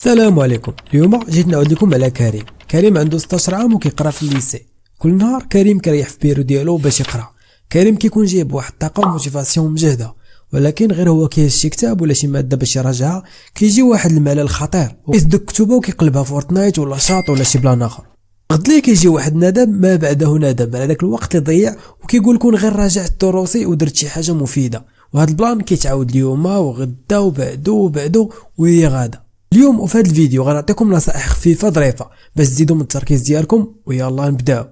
السلام عليكم. اليوم جيت نعاود لكم على كريم عنده 16 عام وكيقرا في الليسي. كل نهار كريم كيريح في بيرو ديالو باش يقرا. كريم كيكون جايب بواحد الطاقه وموتيفاسيون مجهده، ولكن غير هو كيهز شي كتاب ولا شي ماده باش يراجعها كيجي واحد الملل خطير وكيصدق كتبه وكيقلبها فورتنايت ولا شاط ولا شي بلان اخر. غد ليه كيجي واحد ندم ما بعده ندم على داك الوقت اللي ضيع، وكيقول كون غير راجعت دروسي ودرت شي حاجه مفيده. وهذا البلان كيتعاود اليوم وغدا وبعدو وهي غاده. اليوم وفي هذا الفيديو غنعطيكم نصائح خفيفه ظريفه باش تزيدوا من التركيز ديالكم، ويلا نبداو.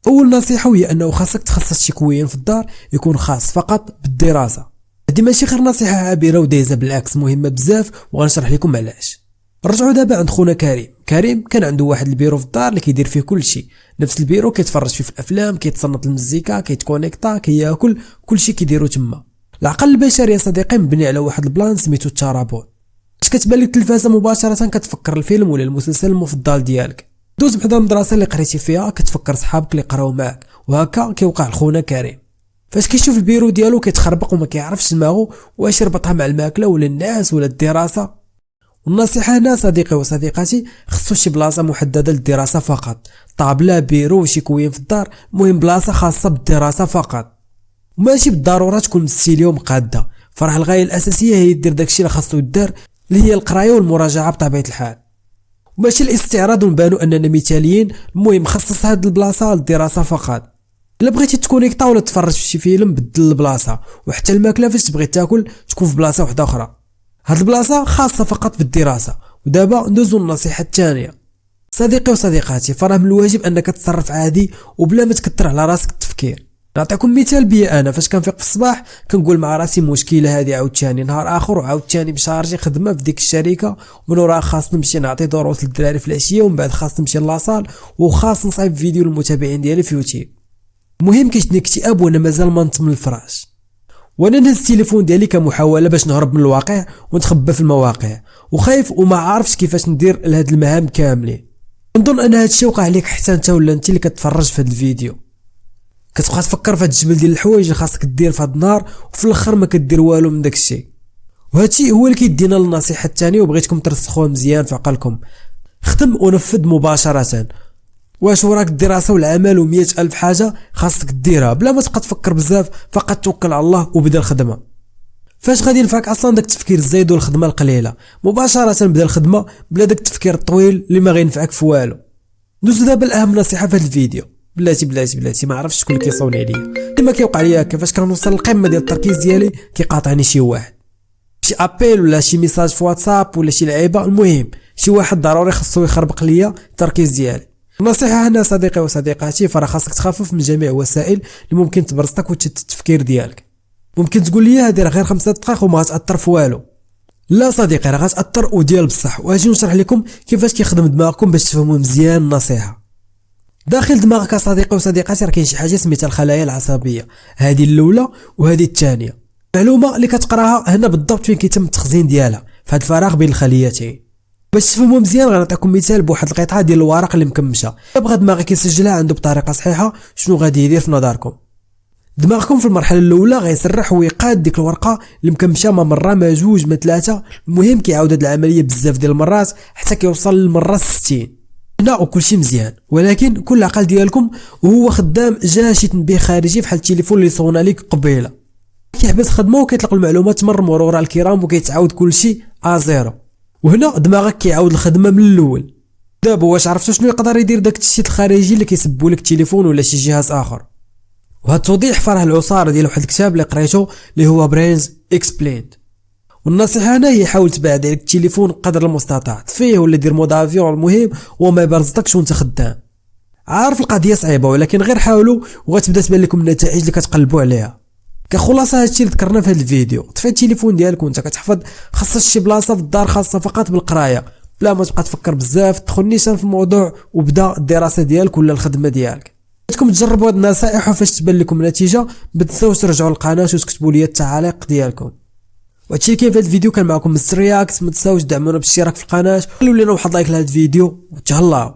اول نصيحه هي انه خاصك تخصص شي كوين في الدار يكون خاص فقط بالدراسه. هذه ماشي غير نصيحه عابره ودايزه، بالعكس مهمه بزاف وغنشرح لكم علاش. رجعوا دابا عند خونا كريم كان عنده واحد البيرو في الدار اللي كيدير فيه كل شيء. نفس البيرو كيتفرج فيه في الافلام، كيتصنت المزيكا، كيتكونيكطا، كياكل، كل شيء كيديرو تما. العقل البشري يا صديقي مبني على واحد البلان سميتو الترابط. باش كتبان لك التلفازه مباشره كتفكر الفيلم ولا المسلسل المفضل ديالك. دوز بحدا المدرسه اللي قريتي فيها كتفكر صحابك اللي قراو معاك، وهكا كيوقع لخونا كريم. فاش كيشوف البيرو ديالو كيتخربق وما كيعرفش دماغو واش يربطها مع الماكله ولا الناس ولا الدراسه. والنصيحه هنا صديقي وصديقاتي، خصو شي بلاصه محدده للدراسه فقط. طابله، بيرو، شي كوين في الدار، المهم بلاصه خاصه بالدراسه فقط. وماشي بالضروره تكون مستيليو مقاده، فرح الغايه الاساسيه هي دير داكشي اللي خاصو يدار، اللي هي القرايه والمراجعه بطبيعه الحال، وماشي الاستعراض ونبانو اننا مثاليين. المهم خصص هاد البلاصه للدراسه فقط. الا بغيتي تكونيكطا ولا تفرج في شي فيلم بدل البلاصه، وحتى الماكله فاش تبغي تاكل تكون في بلاصه واحده اخرى. هاد البلاصه خاصه فقط بالدراسه. ودابا ندوزو للنصيحه الثانيه. صديقي وصديقاتي، فراه من الواجب انك تتصرف عادي وبلا ما تكثر على راسك التفكير. نعطيكم مثال بيا انا. فاش كنفيق في الصباح كنقول مع راسي مشكله هذه عاوتاني نهار اخر، وعاوتاني مشارجي خدمه في ديك الشركه، ومن وراها خاص نمشي نعطي دروس للدراري في العشيه، ومن بعد خاص نمشي لاصال، وخاص نصايب فيديو للمتابعين ديالي في يوتيوب. المهم كيجيني اكتئاب وانا مازال ما نط من الفراش، وانا نهز التليفون ديالي كمحاوله باش نهرب من الواقع ونتخبى في المواقع، وخايف وما عارفش كيفاش ندير لهاد المهام كاملين. نظن ان هادشي وقع عليك حتى انت ولا انت اللي كتفرج في هاد الفيديو. كتبقى تفكر في هاد الجبل ديال الحوايج اللي خاصك دير في هاد النهار، وفي الاخر ما كدير والو من داكشي. وهادشي هو اللي كيدينا للنصيحه الثانيه، وبغيتكم ترسخوها مزيان في عقلكم. خدم ونفذ مباشره. واش وراك الدراسه والعمل و100 الف حاجه خاصك ديرها بلا ما تبقى تفكر بزاف، فقط توكل على الله وبدا الخدمه. فاش غادي ينفعك اصلا داك التفكير الزايد والخدمه القليله؟ مباشره بدا الخدمه بلا داك التفكير الطويل اللي ما غينفعك في والو. ندوزو دابا لاهم نصيحه في هذا الفيديو. بلاتي ما عرفتش شكون اللي كيصوني عليا. كما كيوقع ليا كيفاش كنوصل للقمه ديال التركيز ديالي كيقاطعني شي واحد، شي ابيل ولا شي ميساج في واتساب ولا شي لعيبه. المهم شي واحد ضروري خصو يخربق ليا التركيز ديالي. النصيحه هنا صديقي وصديقاتي، فراه خاصك تخفف من جميع وسائل اللي ممكن تبرزطك وتشتت التفكير ديالك. ممكن تقول لي هادي راه غير 5 دقائق وما غتاثر في والو. لا صديقي، راه غتاثر وديال بصح. واجي نشرح لكم كيفاش كيخدم دماغكم باش تفهموا مزيان النصيحه. داخل دماغك صديقي وصديقاتي راه كاين شي حاجه سميتها الخلايا العصبيه، هذه الاولى وهذه الثانيه. معلومه اللي كتقراها هنا بالضبط فين كيتم التخزين ديالها، في هذا الفراغ بين الخليتين. باش تفهموا مزيان غنعطيكم مثال بواحد القطعه ديال الورق اللي مكمشه. بغى دماغك يسجلها عنده بطريقه صحيحه، شنو غادي يدير في نظركم؟ دماغكم في المرحله الاولى غيسرح ويقاد ديك الورقه اللي مكمشه ما مره ما جوج ما ثلاثه. المهم كيعاود هاد العمليه بزاف ديال المرات حتى كيوصل للمره 60. هنا وكل شيء مزيان، ولكن كل عقل ديالكم وهو خدام جا شي تنبيه خارجي بحال التليفون اللي صونا ليك قبيله، كيحبس خدمه وكيطلق المعلومات مرورا الكرام وكيتعاود كل شيء زيرو. وهنا دماغك كيعاود الخدمه من الاول. دابا واش عرفتوا شنو يقدر يدير داك التشتيت الخارجي اللي كيسبوا لك التليفون ولا شي جهاز اخر؟ وهذا التوضيح فراه العصاره ديال واحد الكتاب اللي قريته اللي هو برينز اكسبليند. والنصيحه هنا هي حاول تبعد عليك التليفون قدر المستطاع، طفيه ولا دير مود افيون. المهم وما يبرزطكش وانت خدام. عارف القضيه صعيبه، ولكن غير حاولوا وغتبدا تبان لكم النتائج اللي كتقلبوا عليها. كخلاصه هادشي اللي ذكرنا في هذا الفيديو. طفي التليفون ديالك وانت كتحفظ، خصص شي بلاصه في الدار خاصه فقط بالقرايه بلا ما تبقى تفكر بزاف، تدخل نيشان في الموضوع وبدا الدراسه ديالك ولا الخدمه ديالك. بدكم تجربوا هاد النصائح، وفاش تبان لكم النتيجه ما تنساوش ترجعوا للقناه وتكتبوا لي التعاليق ديالكم. وهادشي اللي كاين في هذا الفيديو. كان معكم مستر رياكت. ما تنساوش تدعمونا بالاشتراك في القناه، خليو لنا واحد لايك لهذا الفيديو وتهلاو.